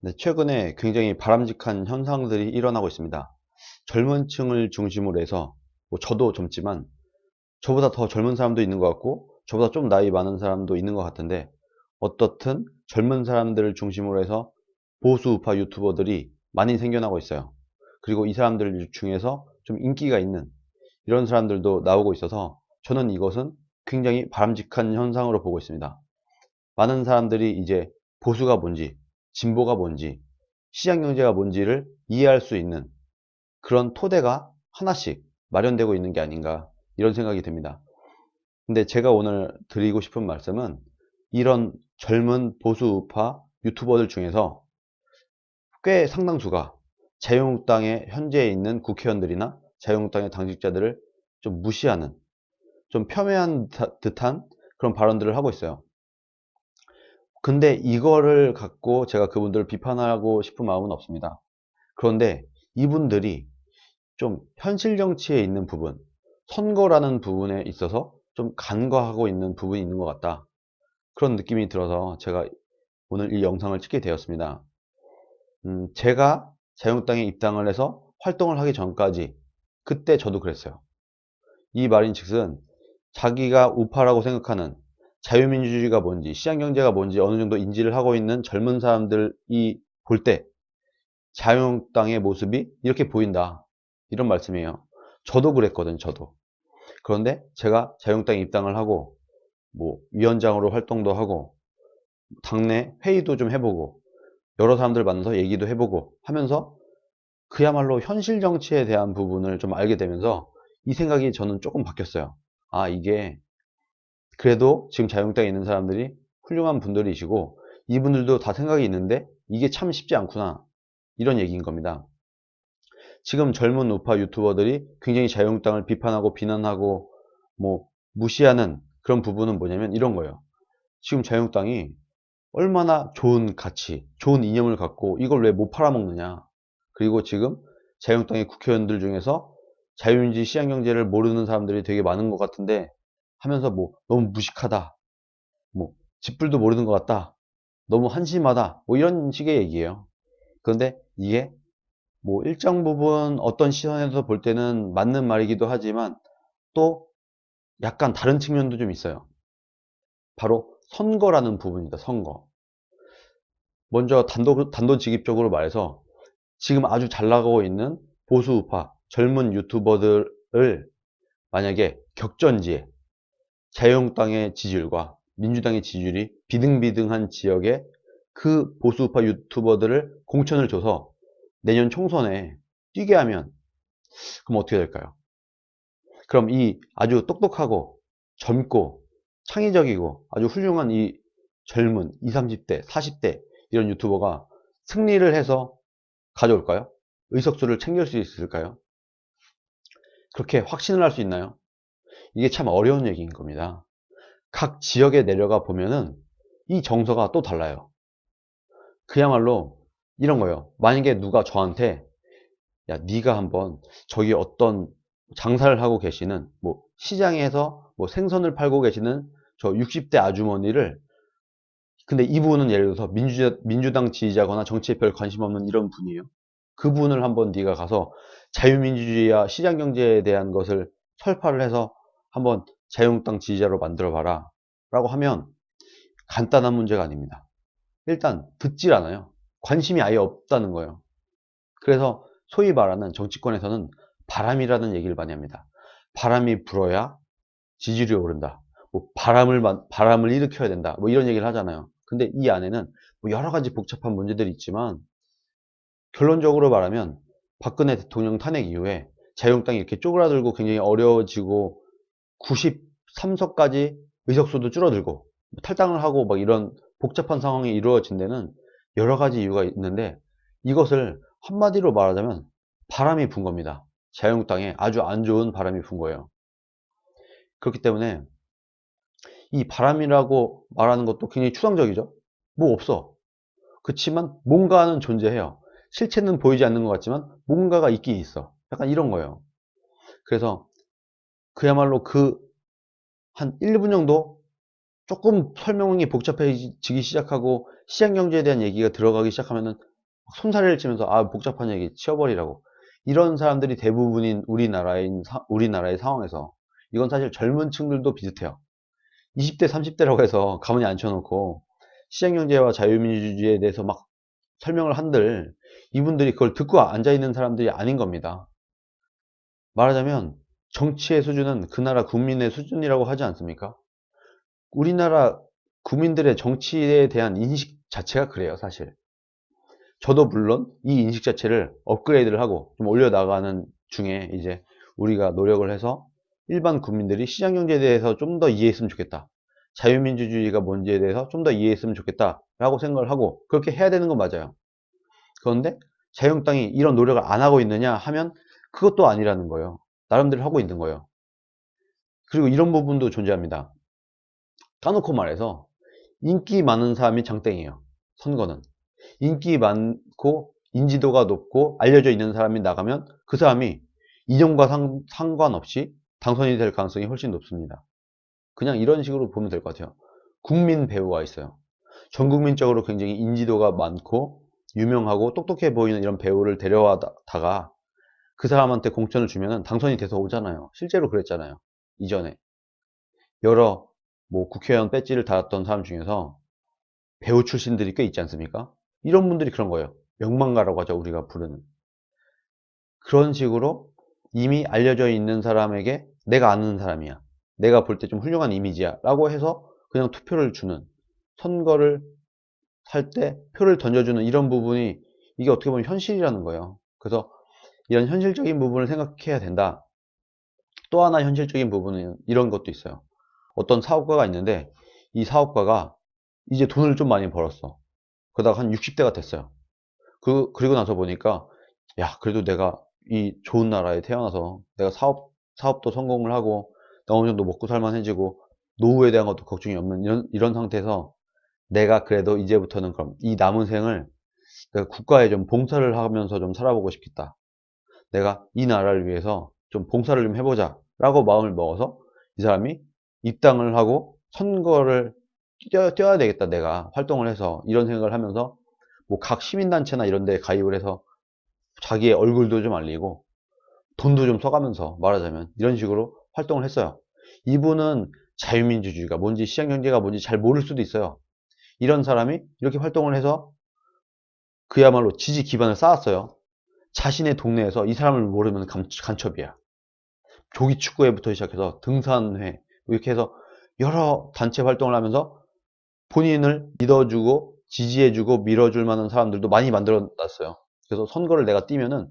네, 최근에 굉장히 바람직한 현상들이 일어나고 있습니다. 젊은 층을 중심으로 해서, 저도 젊지만, 저보다 더 젊은 사람도 있는 것 같고, 저보다 좀 나이 많은 사람도 있는 것 같은데, 어떻든 젊은 사람들을 중심으로 해서 보수 우파 유튜버들이 많이 생겨나고 있어요. 그리고 이 사람들 중에서 좀 인기가 있는 이런 사람들도 나오고 있어서, 저는 이것은 굉장히 바람직한 현상으로 보고 있습니다. 많은 사람들이 이제 보수가 뭔지, 진보가 뭔지, 시장경제가 뭔지를 이해할 수 있는 그런 토대가 하나씩 마련되고 있는 게 아닌가, 이런 생각이 듭니다. 근데 제가 오늘 드리고 싶은 말씀은, 이런 젊은 보수 우파 유튜버들 중에서 꽤 상당수가 자유한국당에 현재 있는 국회의원들이나 자유한국당의 당직자들을 좀 무시하는, 좀 폄훼한 듯한 그런 발언들을 하고 있어요. 근데 이거를 갖고 제가 그분들을 비판하고 싶은 마음은 없습니다. 그런데 이분들이 좀 현실 정치에 있는 부분, 선거라는 부분에 있어서 좀 간과하고 있는 부분이 있는 것 같다, 그런 느낌이 들어서 제가 오늘 이 영상을 찍게 되었습니다. 제가 자유한국당에 입당을 해서 활동을 하기 전까지, 그때 저도 그랬어요. 이 말인즉슨, 자기가 우파라고 생각하는 자유민주주의가 뭔지, 시장경제가 뭔지 어느 정도 인지를 하고 있는 젊은 사람들이 볼 때 자유한국당의 모습이 이렇게 보인다, 이런 말씀이에요. 저도 그랬거든요, 저도. 그런데 제가 자유한국당에 입당을 하고, 위원장으로 활동도 하고, 당내 회의도 좀 해보고, 여러 사람들 만나서 얘기도 해보고 하면서, 그야말로 현실 정치에 대한 부분을 좀 알게 되면서 이 생각이 저는 조금 바뀌었어요. 아, 이게 그래도 지금 자유한국당에 있는 사람들이 훌륭한 분들이시고, 이분들도 다 생각이 있는데 이게 참 쉽지 않구나, 이런 얘기인 겁니다. 지금 젊은 우파 유튜버들이 굉장히 자유한국당을 비판하고 비난하고 무시하는 그런 부분은 뭐냐면 이런 거예요. 지금 자유한국당이 얼마나 좋은 가치, 좋은 이념을 갖고 이걸 왜 못 팔아먹느냐. 그리고 지금 자유한국당의 국회의원들 중에서 자유민주 시장경제를 모르는 사람들이 되게 많은 것 같은데, 하면서 너무 무식하다, 쥐뿔도 모르는 것 같다, 너무 한심하다, 이런 식의 얘기예요. 그런데 이게 일정 부분 어떤 시선에서 볼 때는 맞는 말이기도 하지만, 또 약간 다른 측면도 좀 있어요. 바로 선거라는 부분이다, 선거. 먼저 단도직입적으로 말해서, 지금 아주 잘 나가고 있는 보수 우파 젊은 유튜버들을 만약에 격전지에 자유한국당의 지지율과 민주당의 지지율이 비등비등한 지역에 그 보수 우파 유튜버들을 공천을 줘서 내년 총선에 뛰게 하면, 그럼 어떻게 될까요? 그럼 이 아주 똑똑하고 젊고 창의적이고 아주 훌륭한 이 젊은 20, 30대, 40대 이런 유튜버가 승리를 해서 가져올까요? 의석수를 챙길 수 있을까요? 그렇게 확신을 할 수 있나요? 이게 참 어려운 얘기인 겁니다. 각 지역에 내려가 보면은 이 정서가 또 달라요. 그야말로 이런 거예요. 만약에 누가 저한테, 야, 네가 한번 저기 어떤 장사를 하고 계시는, 시장에서 생선을 팔고 계시는 저 60대 아주머니를, 근데 이분은 예를 들어서 민주당 지지자거나 정치에 별 관심 없는 이런 분이에요. 그분을 한번 네가 가서 자유민주주의와 시장경제에 대한 것을 설파를 해서 한번 자유한국당 지지자로 만들어 봐라 라고 하면, 간단한 문제가 아닙니다. 일단 듣질 않아요. 관심이 아예 없다는 거예요. 그래서 소위 말하는 정치권에서는 바람이라는 얘기를 많이 합니다. 바람이 불어야 지지율이 오른다. 바람을 일으켜야 된다. 이런 얘기를 하잖아요. 근데 이 안에는 여러 가지 복잡한 문제들이 있지만, 결론적으로 말하면 박근혜 대통령 탄핵 이후에 자유한국당이 이렇게 쪼그라들고 굉장히 어려워지고, 93석까지 의석수도 줄어들고 탈당을 하고 이런 복잡한 상황이 이루어진 데는 여러 가지 이유가 있는데, 이것을 한마디로 말하자면 바람이 분 겁니다. 자유한국당에 아주 안 좋은 바람이 분 거예요. 그렇기 때문에 이 바람이라고 말하는 것도 굉장히 추상적이죠. 없어. 그렇지만 뭔가는 존재해요. 실체는 보이지 않는 것 같지만 뭔가가 있긴 있어. 약간 이런 거예요. 그래서 그야말로 한 1분 정도 조금 설명이 복잡해지기 시작하고 시장경제에 대한 얘기가 들어가기 시작하면은 손사래를 치면서 아 복잡한 얘기 치워버리라고. 이런 사람들이 대부분인 우리나라의 상황에서 이건 사실 젊은 층들도 비슷해요. 20대 30대라고 해서 가만히 앉혀놓고 시장경제와 자유민주주의에 대해서 막 설명을 한들 이분들이 그걸 듣고 앉아있는 사람들이 아닌 겁니다. 말하자면 정치의 수준은 그 나라 국민의 수준이라고 하지 않습니까? 우리나라 국민들의 정치에 대한 인식 자체가 그래요, 사실. 저도 물론 이 인식 자체를 업그레이드를 하고 좀 올려나가는 중에 이제 우리가 노력을 해서 일반 국민들이 시장경제에 대해서 좀 더 이해했으면 좋겠다. 자유민주주의가 뭔지에 대해서 좀 더 이해했으면 좋겠다. 라고 생각을 하고 그렇게 해야 되는 건 맞아요. 그런데 자유한국당이 이런 노력을 안 하고 있느냐 하면 그것도 아니라는 거예요. 나름대로 하고 있는 거예요. 그리고 이런 부분도 존재합니다. 까놓고 말해서 인기 많은 사람이 장땡이에요. 선거는. 인기 많고 인지도가 높고 알려져 있는 사람이 나가면 그 사람이 이념과 상관없이 당선이 될 가능성이 훨씬 높습니다. 그냥 이런 식으로 보면 될 것 같아요. 국민 배우가 있어요. 전 국민적으로 굉장히 인지도가 많고 유명하고 똑똑해 보이는 이런 배우를 데려다가 그 사람한테 공천을 주면 당선이 돼서 오잖아요. 실제로 그랬잖아요. 이전에. 여러 뭐 국회의원 배지를 달았던 사람 중에서 배우 출신들이 꽤 있지 않습니까? 이런 분들이 그런 거예요. 명망가라고 하죠. 우리가 부르는. 그런 식으로 이미 알려져 있는 사람에게 내가 아는 사람이야. 내가 볼 때 좀 훌륭한 이미지야. 라고 해서 그냥 투표를 주는, 선거를 할 때 표를 던져주는 이런 부분이 이게 어떻게 보면 현실이라는 거예요. 그래서 이런 현실적인 부분을 생각해야 된다. 또 하나 현실적인 부분은 이런 것도 있어요. 어떤 사업가가 있는데 이 사업가가 이제 돈을 좀 많이 벌었어. 그러다가 한 60대가 됐어요. 그리고 나서 보니까 야 그래도 내가 이 좋은 나라에 태어나서 내가 사업도 성공을 하고 어느 정도 먹고 살만해지고 노후에 대한 것도 걱정이 없는 이런 상태에서 내가 그래도 이제부터는 그럼 이 남은 생을 내가 국가에 좀 봉사를 하면서 좀 살아보고 싶겠다. 내가 이 나라를 위해서 좀 봉사를 좀 해보자 라고 마음을 먹어서 이 사람이 입당을 하고 선거를 뛰어야 되겠다 내가 활동을 해서 이런 생각을 하면서 뭐 각 시민단체나 이런 데 가입을 해서 자기의 얼굴도 좀 알리고 돈도 좀 써가면서 말하자면 이런 식으로 활동을 했어요. 이분은 자유민주주의가 뭔지 시장경제가 뭔지 잘 모를 수도 있어요. 이런 사람이 이렇게 활동을 해서 그야말로 지지 기반을 쌓았어요. 자신의 동네에서 이 사람을 모르면 간첩이야. 조기축구회부터 시작해서 등산회 이렇게 해서 여러 단체 활동을 하면서 본인을 믿어주고 지지해주고 밀어줄 만한 사람들도 많이 만들어 놨어요. 그래서 선거를 내가 뛰면은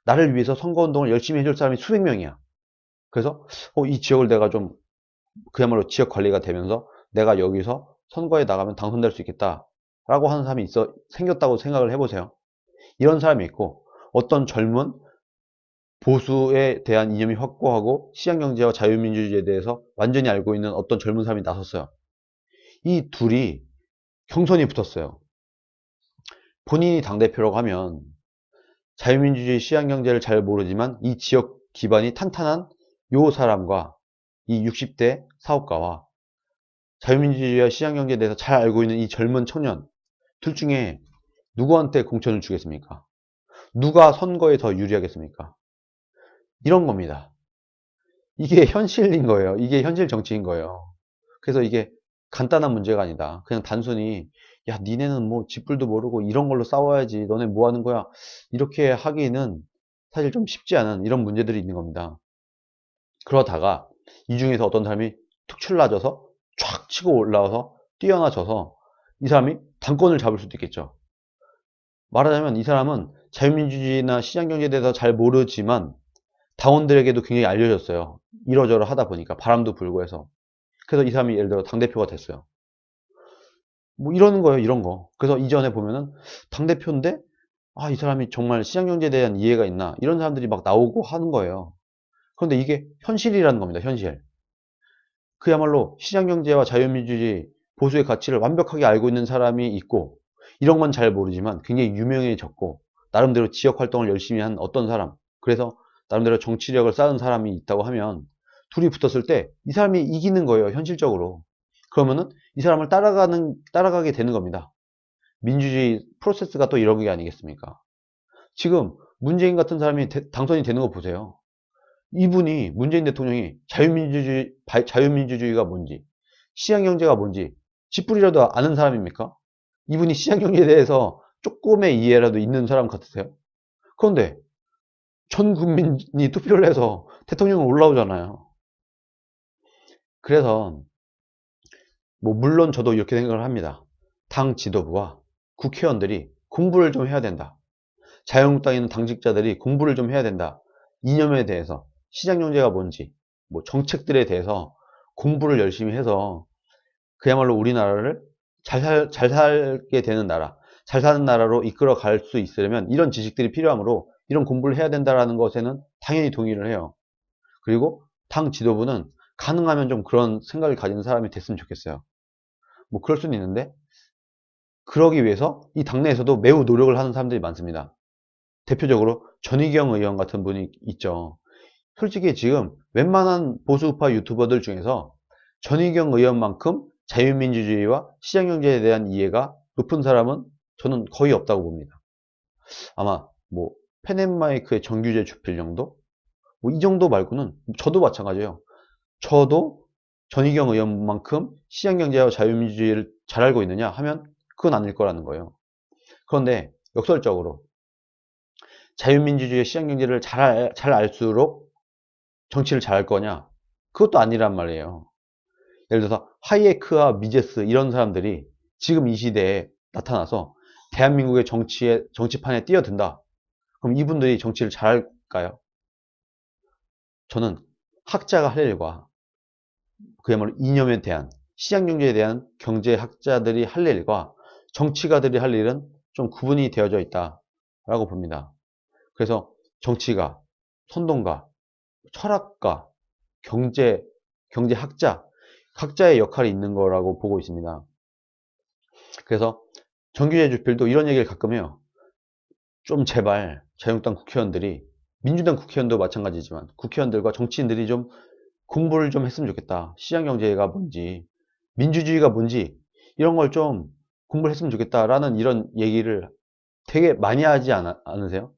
나를 위해서 선거운동을 열심히 해줄 사람이 수백 명이야. 그래서 이 지역을 내가 좀 그야말로 지역 관리가 되면서 내가 여기서 선거에 나가면 당선될 수 있겠다 라고 하는 사람이 생겼다고 생각을 해보세요. 이런 사람이 있고 어떤 젊은 보수에 대한 이념이 확고하고 시장경제와 자유민주주의에 대해서 완전히 알고 있는 어떤 젊은 사람이 나섰어요. 이 둘이 경선이 붙었어요. 본인이 당대표라고 하면 자유민주주의 시장경제를 잘 모르지만 이 지역 기반이 탄탄한 요 사람과 이 60대 사업가와 자유민주주의와 시장경제에 대해서 잘 알고 있는 이 젊은 청년 둘 중에 누구한테 공천을 주겠습니까? 누가 선거에 더 유리하겠습니까? 이런 겁니다. 이게 현실인 거예요. 이게 현실 정치인 거예요. 그래서 이게 간단한 문제가 아니다. 그냥 단순히 야 니네는 뭐 쥐뿔도 모르고 이런 걸로 싸워야지 너네 뭐 하는 거야 이렇게 하기는 사실 좀 쉽지 않은 이런 문제들이 있는 겁니다. 그러다가 이 중에서 어떤 사람이 툭 출라져서 촥 치고 올라와서 뛰어나져서 이 사람이 당권을 잡을 수도 있겠죠. 말하자면 이 사람은 자유민주주의나 시장경제에 대해서 잘 모르지만 당원들에게도 굉장히 알려졌어요. 이러저러 하다 보니까 바람도 불고 해서. 그래서 이 사람이 예를 들어 당대표가 됐어요. 뭐 이러는 거예요, 이런 거. 그래서 이전에 보면은 당대표인데 이 사람이 정말 시장경제에 대한 이해가 있나 이런 사람들이 막 나오고 하는 거예요. 그런데 이게 현실이라는 겁니다, 현실. 그야말로 시장경제와 자유민주주의, 보수의 가치를 완벽하게 알고 있는 사람이 있고 이런 건 잘 모르지만 굉장히 유명해졌고 나름대로 지역 활동을 열심히 한 어떤 사람 그래서 나름대로 정치력을 쌓은 사람이 있다고 하면 둘이 붙었을 때 이 사람이 이기는 거예요, 현실적으로. 그러면은 이 사람을 따라가게 되는 겁니다. 민주주의 프로세스가 또 이런 게 아니겠습니까? 지금 문재인 같은 사람이 당선이 되는 거 보세요. 이분이, 문재인 대통령이 자유민주주의가 뭔지, 시장경제가 뭔지 쥐뿌리라도 아는 사람입니까? 이분이 시장경제에 대해서 조금의 이해라도 있는 사람 같으세요? 그런데 전 국민이 투표를 해서 대통령은 올라오잖아요. 그래서 뭐 물론 저도 이렇게 생각을 합니다. 당 지도부와 국회의원들이 공부를 좀 해야 된다. 자유한국당에 있는 당직자들이 공부를 좀 해야 된다. 이념에 대해서, 시장경제가 뭔지, 뭐 정책들에 대해서 공부를 열심히 해서 그야말로 우리나라를 잘 살게 되는 나라, 잘 사는 나라로 이끌어 갈 수 있으려면 이런 지식들이 필요하므로 이런 공부를 해야 된다는 것에는 당연히 동의를 해요. 그리고 당 지도부는 가능하면 좀 그런 생각을 가진 사람이 됐으면 좋겠어요. 뭐 그럴 수는 있는데, 그러기 위해서 이 당내에서도 매우 노력을 하는 사람들이 많습니다. 대표적으로 전희경 의원 같은 분이 있죠. 솔직히 지금 웬만한 보수우파 유튜버들 중에서 전희경 의원만큼 자유민주주의와 시장경제에 대한 이해가 높은 사람은 저는 거의 없다고 봅니다. 아마 뭐 펜앤마이크의 정규재 주필 정도? 뭐 이 정도 말고는, 저도 마찬가지예요. 저도 전희경 의원만큼 시장경제와 자유민주주의를 잘 알고 있느냐 하면 그건 아닐 거라는 거예요. 그런데 역설적으로 자유민주주의와 시장경제를 잘 알수록 정치를 잘 할 거냐? 그것도 아니란 말이에요. 예를 들어서 하이에크와 미제스 이런 사람들이 지금 이 시대에 나타나서 대한민국의 정치판에 뛰어든다. 그럼 이분들이 정치를 잘할까요? 저는 학자가 할 일과 그야말로 이념에 대한, 시장경제에 대한 경제학자들이 할 일과 정치가들이 할 일은 좀 구분이 되어져 있다라고 봅니다. 그래서 정치가, 선동가, 철학가, 경제학자, 각자의 역할이 있는 거라고 보고 있습니다. 그래서 정규재 주필도 이런 얘기를 가끔 해요. 좀 제발 자유한국당 국회의원들이, 민주당 국회의원도 마찬가지지만 국회의원들과 정치인들이 좀 공부를 좀 했으면 좋겠다. 시장경제가 뭔지, 민주주의가 뭔지 이런 걸 좀 공부를 했으면 좋겠다라는 이런 얘기를 되게 많이 하지 않으세요?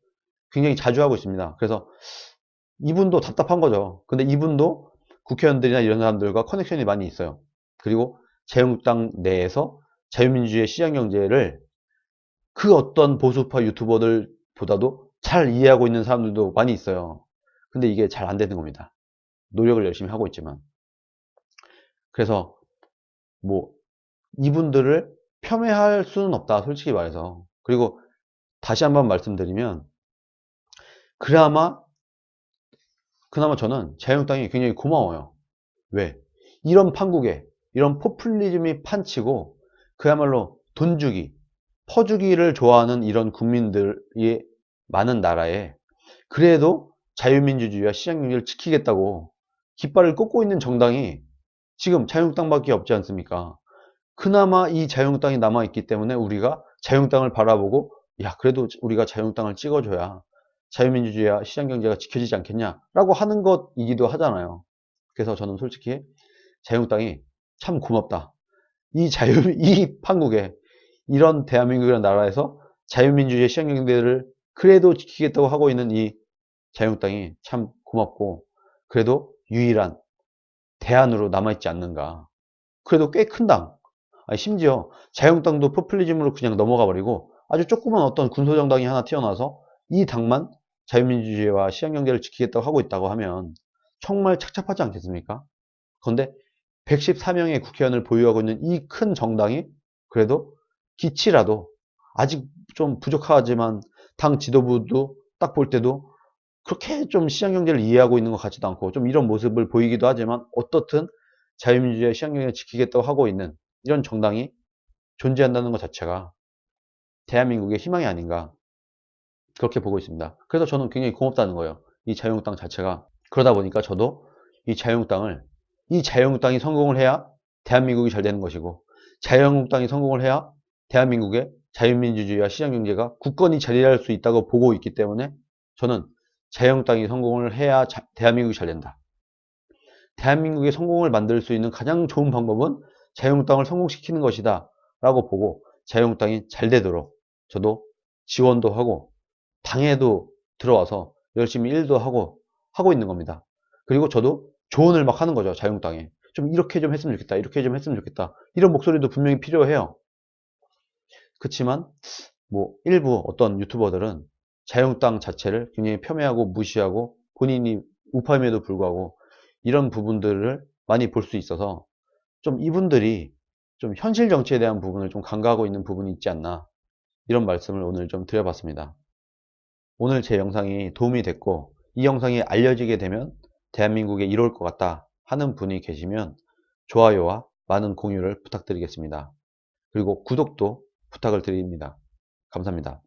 굉장히 자주 하고 있습니다. 그래서 이분도 답답한 거죠. 근데 이분도 국회의원들이나 이런 사람들과 커넥션이 많이 있어요. 그리고 자유한국당 내에서 자유민주주의 시장경제를 그 어떤 보수파 유튜버들보다도 잘 이해하고 있는 사람들도 많이 있어요. 근데 이게 잘 안 되는 겁니다. 노력을 열심히 하고 있지만. 그래서 뭐 이분들을 폄훼할 수는 없다, 솔직히 말해서. 그리고 다시 한번 말씀드리면, 그나마 저는 자유한국당이 굉장히 고마워요. 왜? 이런 판국에, 이런 포퓰리즘이 판치고 그야말로 돈 주기, 퍼주기를 좋아하는 이런 국민들이 많은 나라에 그래도 자유민주주의와 시장경제를 지키겠다고 깃발을 꽂고 있는 정당이 지금 자유한국당밖에 없지 않습니까? 그나마 이 자유한국당이 남아있기 때문에 우리가 자유한국당을 바라보고, 야, 그래도 우리가 자유한국당을 찍어줘야 자유민주주의와 시장경제가 지켜지지 않겠냐라고 하는 것이기도 하잖아요. 그래서 저는 솔직히 자유한국당이 참 고맙다. 이 판국에, 이런 대한민국이라는 나라에서 자유민주주의 시장경제를 그래도 지키겠다고 하고 있는 이 자유한국당이 참 고맙고, 그래도 유일한 대안으로 남아있지 않는가. 그래도 꽤 큰 당. 아니, 심지어 자유한국당도 포퓰리즘으로 그냥 넘어가 버리고 아주 조그만 어떤 군소정당이 하나 튀어나와서 이 당만 자유민주주의와 시장경제를 지키겠다고 하고 있다고 하면 정말 착잡하지 않겠습니까? 그런데 114명의 국회의원을 보유하고 있는 이 큰 정당이 그래도 기치라도, 아직 좀 부족하지만 당 지도부도 딱 볼 때도 그렇게 좀 시장경제를 이해하고 있는 것 같지도 않고 좀 이런 모습을 보이기도 하지만, 어떻든 자유민주주의 시장경제를 지키겠다고 하고 있는 이런 정당이 존재한다는 것 자체가 대한민국의 희망이 아닌가, 그렇게 보고 있습니다. 그래서 저는 굉장히 고맙다는 거예요. 이 자유한국당 자체가. 그러다 보니까 저도 이 자유한국당이 성공을 해야 대한민국이 잘 되는 것이고, 자유한국당이 성공을 해야 대한민국의 자유민주주의와 시장경제가 굳건히 자리할 수 있다고 보고 있기 때문에, 저는 자유한국당이 성공을 해야 대한민국이 잘 된다. 대한민국의 성공을 만들 수 있는 가장 좋은 방법은 자유한국당을 성공시키는 것이다 라고 보고, 자유한국당이 잘 되도록 저도 지원도 하고 당에도 들어와서 열심히 일도 하고 있는 겁니다. 그리고 저도 조언을 막 하는 거죠. 자유한국당에. 좀 이렇게 좀 했으면 좋겠다. 이렇게 좀 했으면 좋겠다. 이런 목소리도 분명히 필요해요. 그렇지만 뭐 일부 어떤 유튜버들은 자유한국당 자체를 굉장히 폄훼하고 무시하고 본인이 우파임에도 불구하고 이런 부분들을 많이 볼 수 있어서 좀 이분들이 좀 현실 정치에 대한 부분을 좀 간과하고 있는 부분이 있지 않나, 이런 말씀을 오늘 좀 드려봤습니다. 오늘 제 영상이 도움이 됐고 이 영상이 알려지게 되면 대한민국에 이로울 것 같다 하는 분이 계시면 좋아요와 많은 공유를 부탁드리겠습니다. 그리고 구독도 부탁을 드립니다. 감사합니다.